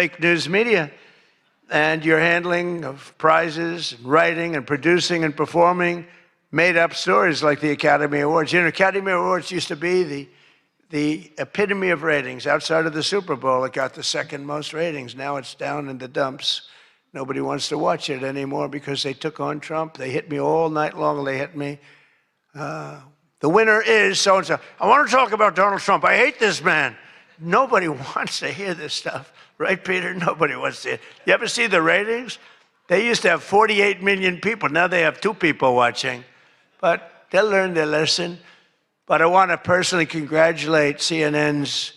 fake news media and your handling of prizes, and writing and producing and performing made-up stories like the Academy Awards. You know, Academy Awards used to be the epitome of ratings. Outside of the Super Bowl, it got the second most ratings. Now it's down in the dumps. Nobody wants to watch it anymore because they took on Trump. They hit me all night long. They hit me. The winner is so-and-so. I want to talk about Donald Trump. I hate this man. Nobody wants to hear this stuff. Right, Peter? Nobody wants to hear it. You ever see the ratings? They used to have 48 million people. Now they have 2 people watching. But they'll learn their lesson. But I want to personally congratulate CNN's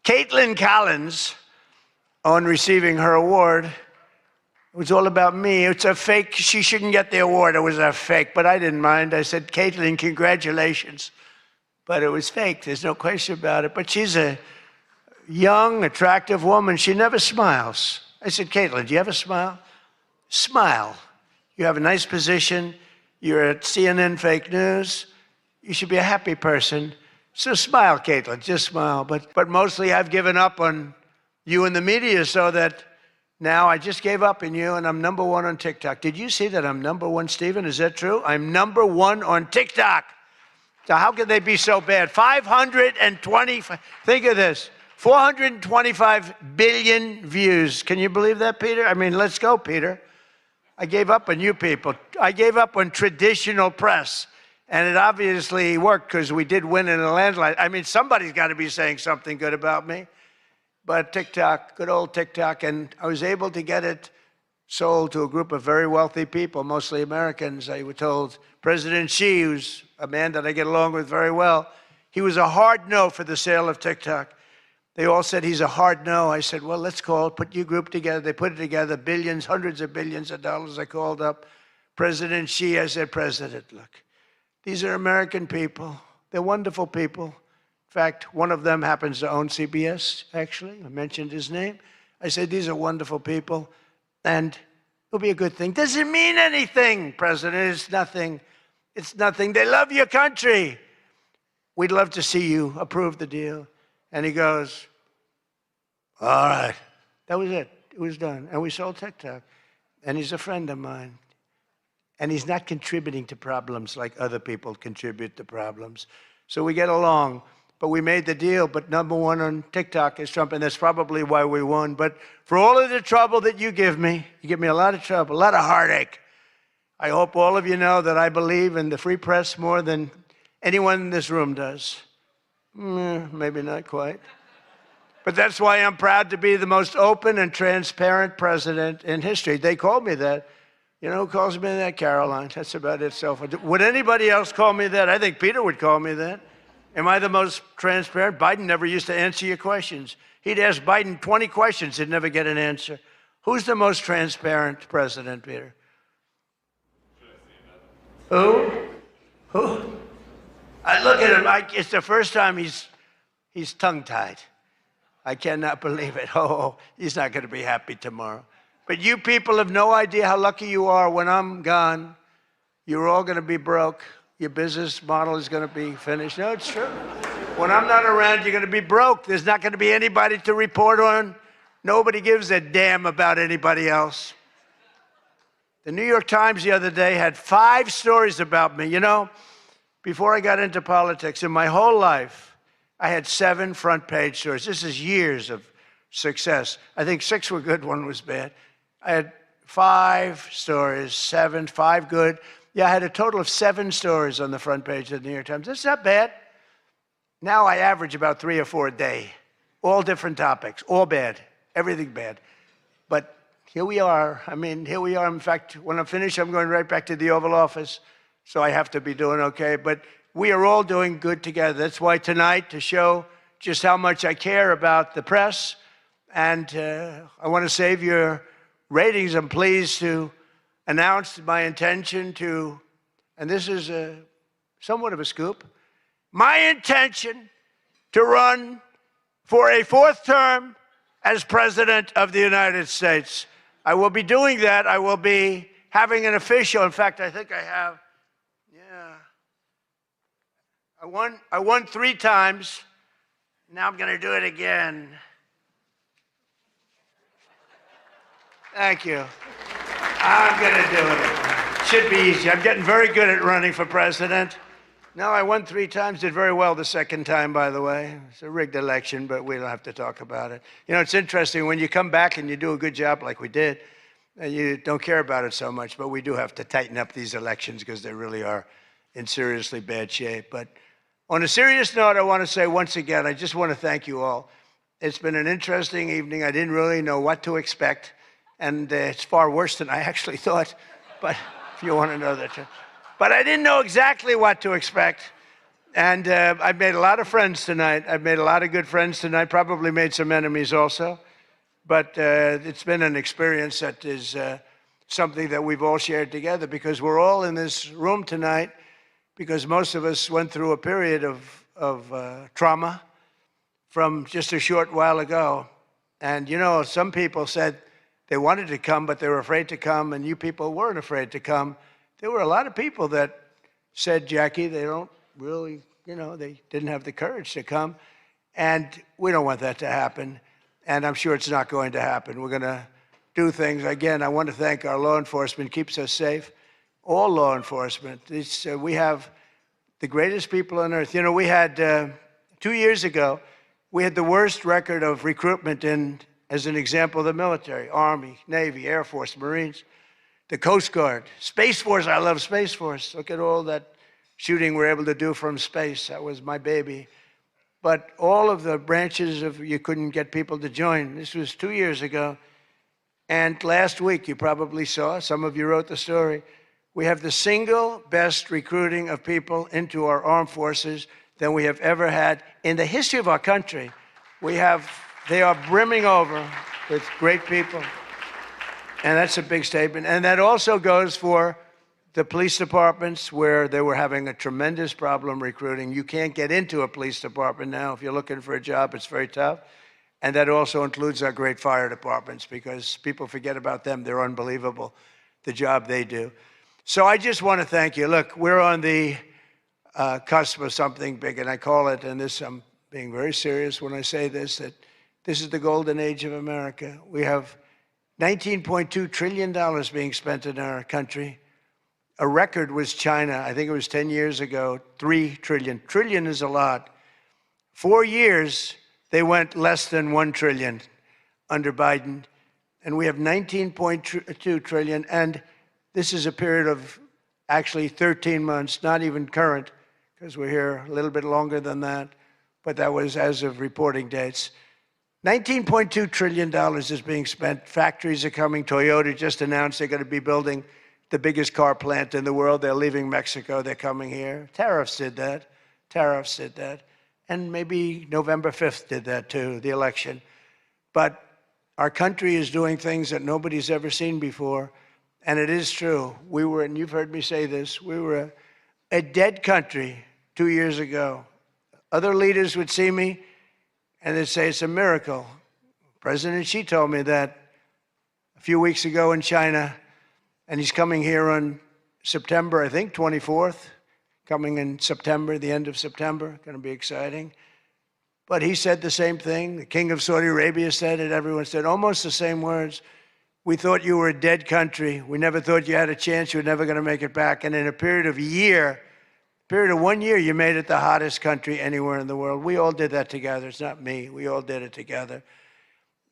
Caitlin Collins on receiving her award. It was all about me. It's a fake. She shouldn't get the award. It was a fake. But I didn't mind. I said, Caitlin, congratulations. But it was fake. There's no question about it. But she's a young, attractive woman. She never smiles. I said, Caitlin, do you have a smile? Smile. You have a nice position. You're at CNN Fake News. You should be a happy person. So smile, Caitlin. Just smile. But mostly I've given up on you and the media so that now I just gave up on you, and I'm #1 on TikTok. Did you see that I'm #1, Stephen? Is that true? I'm #1 on TikTok. So how could they be so bad? 525, think of this, 425 billion views. Can you believe that, Peter? I mean, let's go, Peter. I gave up on you people. I gave up on traditional press. And it obviously worked because we did win in a landslide. I mean, somebody's got to be saying something good about me. But TikTok, good old TikTok, and I was able to get it sold to a group of very wealthy people, mostly Americans. I was told President Xi, who's a man that I get along with very well, he was a hard no for the sale of TikTok. They all said he's a hard no. I said, well, let's put your group together. They put it together, billions, hundreds of billions of dollars. I called up President Xi. I said, President, look, these are American people. They're wonderful people. In fact, one of them happens to own CBS, actually. I mentioned his name. I said, these are wonderful people, and it'll be a good thing. Does it mean anything, President? It's nothing. It's nothing. They love your country. We'd love to see you approve the deal. And he goes, all right. That was it. It was done. And we sold TikTok. And he's a friend of mine. And he's not contributing to problems like other people contribute to problems. So we get along. But we made the deal. But #1 on TikTok is Trump. And that's probably why we won. But for all of the trouble that you give me a lot of trouble, a lot of heartache. I hope all of you know that I believe in the free press more than anyone in this room does. Maybe not quite. But that's why I'm proud to be the most open and transparent president in history. They called me that. You know who calls me that? Caroline. That's about it. So would anybody else call me that? I think Peter would call me that. Am I the most transparent? Biden never used to answer your questions. He'd ask Biden 20 questions. He'd never get an answer. Who's the most transparent president, Peter? Who? I look at him. It's the first time he's tongue-tied. I cannot believe it. Oh, he's not going to be happy tomorrow. But you people have no idea how lucky you are. When I'm gone, you're all going to be broke. Your business model is going to be finished. No, it's true. When I'm not around, you're going to be broke. There's not going to be anybody to report on. Nobody gives a damn about anybody else. The New York Times the other day had 5 stories about me. You know, before I got into politics, in my whole life, I had 7 front-page stories. This is years of success. I think 6 were good, 1 was bad. I had 5 stories, 7, 5 good. Yeah, I had a total of 7 stories on the front page of the New York Times. That's not bad. Now I average about 3 or 4 a day. All different topics, all bad, everything bad. But here we are. I mean, here we are. In fact, when I'm finished, I'm going right back to the Oval Office. So I have to be doing okay. But we are all doing good together. That's why tonight, to show just how much I care about the press, and I want to save your ratings, I'm pleased to announce my intention to, and this is somewhat of a scoop, my intention to run for a 4th term as President of the United States. I will be doing that. I will be having an official, in fact, I think I have, I won 3 times. Now I'm going to do it again. Thank you. I'm going to do it. Should be easy. I'm getting very good at running for president. No, I won 3 times, did very well the second time, by the way. It's a rigged election, but we don't have to talk about it. You know, it's interesting, when you come back and you do a good job like we did, you don't care about it so much, but we do have to tighten up these elections because they really are in seriously bad shape. But on a serious note, I want to say once again, I just want to thank you all. It's been an interesting evening. I didn't really know what to expect, and it's far worse than I actually thought, but if you want to know that. But I didn't know exactly what to expect, and I've made a lot of friends tonight. I've made a lot of good friends tonight, probably made some enemies also, but it's been an experience that is something that we've all shared together, because we're all in this room tonight because most of us went through a period of trauma from just a short while ago. And you know, some people said they wanted to come, but they were afraid to come, and you people weren't afraid to come. There were a lot of people that said, Jackie, they don't really, you know, they didn't have the courage to come. And we don't want that to happen. And I'm sure it's not going to happen. We're going to do things. Again, I want to thank our law enforcement, keeps us safe. All law enforcement. We have the greatest people on earth. You know, we had, 2 years ago, we had the worst record of recruitment in, as an example, the military, Army, Navy, Air Force, Marines, the Coast Guard, Space Force. I love Space Force. Look at all that shooting we're able to do from space. That was my baby. But all of the branches of, you couldn't get people to join. This was 2 years ago. And last week, you probably saw, some of you wrote the story, we have the single best recruiting of people into our armed forces than we have ever had in the history of our country. They are brimming over with great people. And that's a big statement. And that also goes for the police departments, where they were having a tremendous problem recruiting. You can't get into a police department now. If you're looking for a job, it's very tough. And that also includes our great fire departments, because people forget about them. They're unbelievable, the job they do. So I just want to thank you. Look, we're on the cusp of something big, and I call it, and this, I'm being very serious when I say this, that this is the golden age of America. We have $19.2 trillion being spent in our country. A record was China. I think it was 10 years ago, 3 trillion. Trillion is a lot. 4 years, they went less than 1 trillion under Biden. And we have 19.2 trillion. And this is a period of actually 13 months, not even current, because we're here a little bit longer than that. But that was as of reporting dates. $19.2 trillion is being spent. Factories are coming. Toyota just announced they're going to be building the biggest car plant in the world. They're leaving Mexico. They're coming here. Tariffs did that. Tariffs did that. And maybe November 5th did that too, the election. But our country is doing things that nobody's ever seen before. And it is true. We were, and you've heard me say this, we were a dead country 2 years ago. Other leaders would see me and they'd say, it's a miracle. President Xi told me that a few weeks ago in China, and he's coming here on September, I think, 24th, coming in September, the end of September, going to be exciting. But he said the same thing. The King of Saudi Arabia said it. Everyone said almost the same words. We thought you were a dead country. We never thought you had a chance. You were never going to make it back. And in a period of 1 year, you made it the hottest country anywhere in the world. We all did that together. It's not me. We all did it together.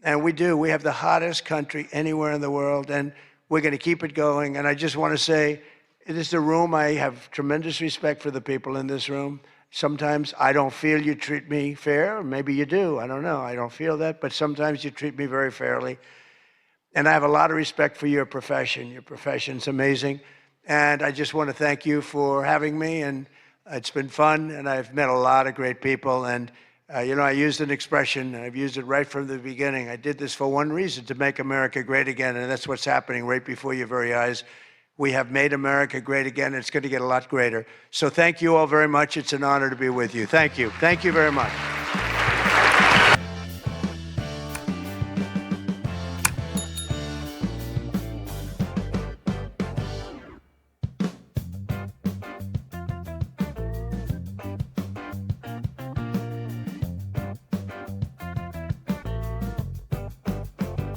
And we do. We have the hottest country anywhere in the world, and we're going to keep it going. And I just want to say, this is a room, I have tremendous respect for the people in this room. Sometimes I don't feel you treat me fair. Maybe you do. I don't know. I don't feel that. But sometimes you treat me very fairly. And I have a lot of respect for your profession. Your profession's amazing. And I just want to thank you for having me. And it's been fun. And I've met a lot of great people. And, you know, I used an expression, and I've used it right from the beginning. I did this for one reason, to make America great again. And that's what's happening right before your very eyes. We have made America great again. It's going to get a lot greater. So thank you all very much. It's an honor to be with you. Thank you. Thank you very much.